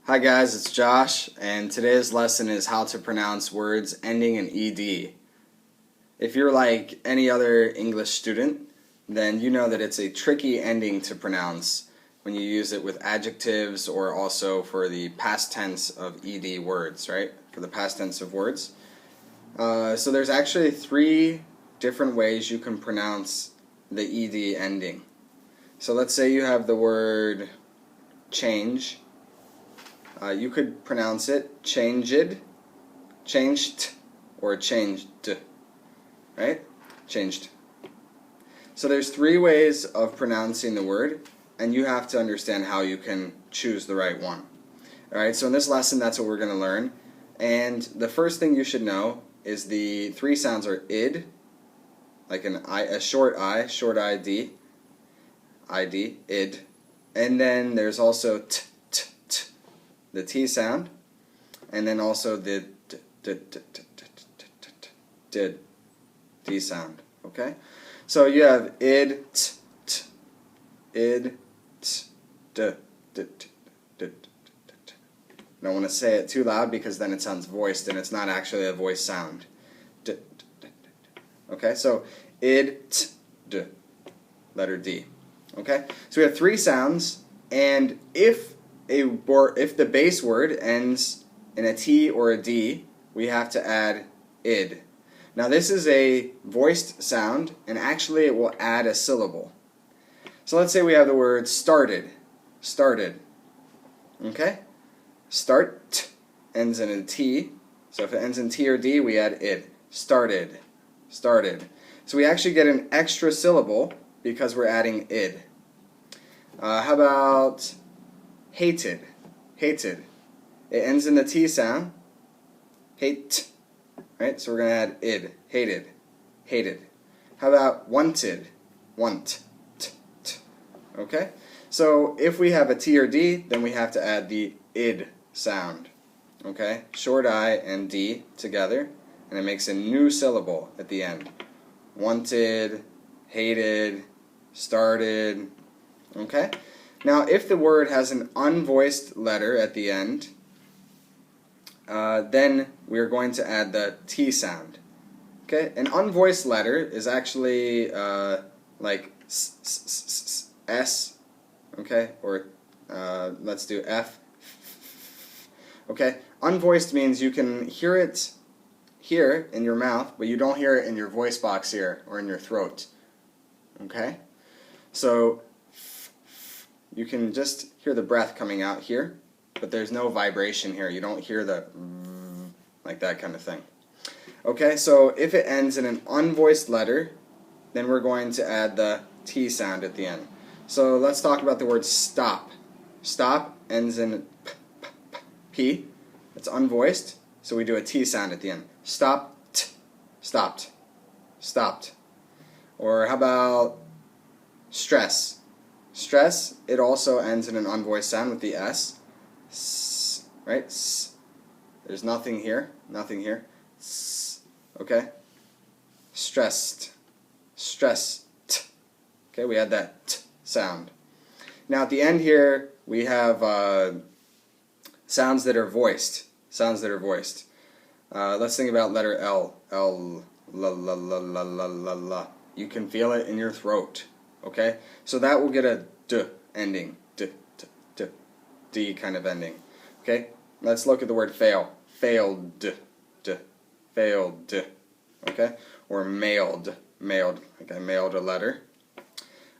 Hi guys, it's Josh, and today's lesson is how to pronounce words ending in ed. If you're like any other English student, then you know that it's a tricky ending to pronounce when you use it with adjectives or also for the past tense of ed words, right? For the past tense of words. So there's actually 3 different ways you can pronounce the ed ending. So let's say you have the word change. You could pronounce it changed, changed, or changed, right? Changed. So there's 3 ways of pronouncing the word, and you have to understand how you can choose the right one. Alright, so in this lesson, that's what we're going to learn. And the first thing you should know is the 3 sounds are id, like a short I, short ID, ID, id. And then there's also t, the T sound, and then also the D sound. Okay, so you have id, id, d. Don't want to say it too loud because then it sounds voiced, and it's not actually a voice sound. Okay, so id, d, letter D. Okay, so we have 3 sounds, and if the base word ends in a T or a D, we have to add id. Now this is a voiced sound, and actually it will add a syllable. So let's say we have the word started, started. Okay? Start ends in a T, so if it ends in T or D, we add id. Started, started. So we actually get an extra syllable because we're adding id. How about hated, hated. It ends in the T sound. Hate, right? So we're going to add id. Hated, hated. How about wanted, want, okay? So if we have a T or D, then we have to add the id sound, okay? Short I and D together, and it makes a new syllable at the end. Wanted, hated, started, okay? Now, if the word has an unvoiced letter at the end, then we're going to add the T sound. Okay, an unvoiced letter is actually like S, okay, or let's do F. Okay, unvoiced means you can hear it here in your mouth, but you don't hear it in your voice box here or in your throat. Okay, so you can just hear the breath coming out here, but there's no vibration here. You don't hear the like that kind of thing. Okay, so if it ends in an unvoiced letter, then we're going to add the T sound at the end. So let's talk about the word stop. Stop ends in P. It's unvoiced, so we do a T sound at the end. Stopped, stopped, stopped. Or how about stress? Stress, it also ends in an unvoiced sound with the S, right? S. There's nothing here, nothing here. S. Okay? Stressed, stressed. Okay, we had that T sound. Now at the end here, we have sounds that are voiced. Sounds that are voiced. Let's think about letter L. L, la, la, la, la, la, la, la. You can feel it in your throat. Okay, so that will get a D ending, D kind of ending. Okay, let's look at the word fail. Failed, failed. Okay, or mailed, mailed. Like I mailed a letter.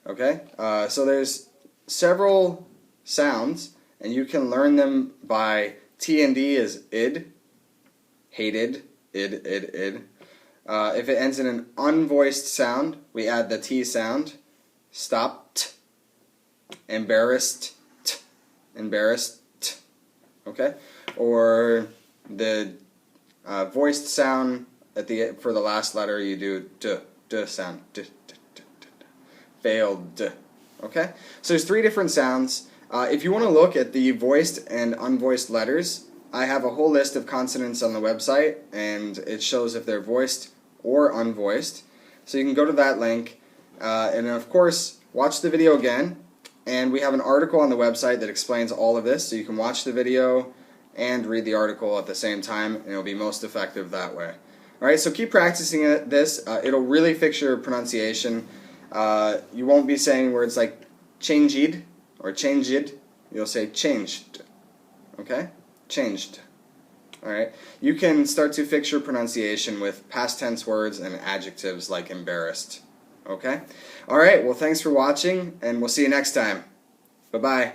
Okay, so there's several sounds, and you can learn them by T and D is id, hated, id. If it ends in an unvoiced sound, we add the T sound. Stopped, embarrassed, embarrassed, okay? Or the voiced sound at the for the last letter, you do d sound, failed, okay? So there's 3 different sounds. If you want to look at the voiced and unvoiced letters, I have a whole list of consonants on the website, and it shows if they're voiced or unvoiced. So you can go to that link. And of course, watch the video again And we have an article on the website that explains all of this, so you can watch the video and read the article at the same time, and it'll be most effective that way. Alright, so keep practicing this. It'll really fix your pronunciation. You won't be saying words like changed or changed. You'll say changed. Okay? Changed. Alright? You can start to fix your pronunciation with past tense words and adjectives like embarrassed. Okay? Alright, well thanks for watching, and we'll see you next time. Bye-bye.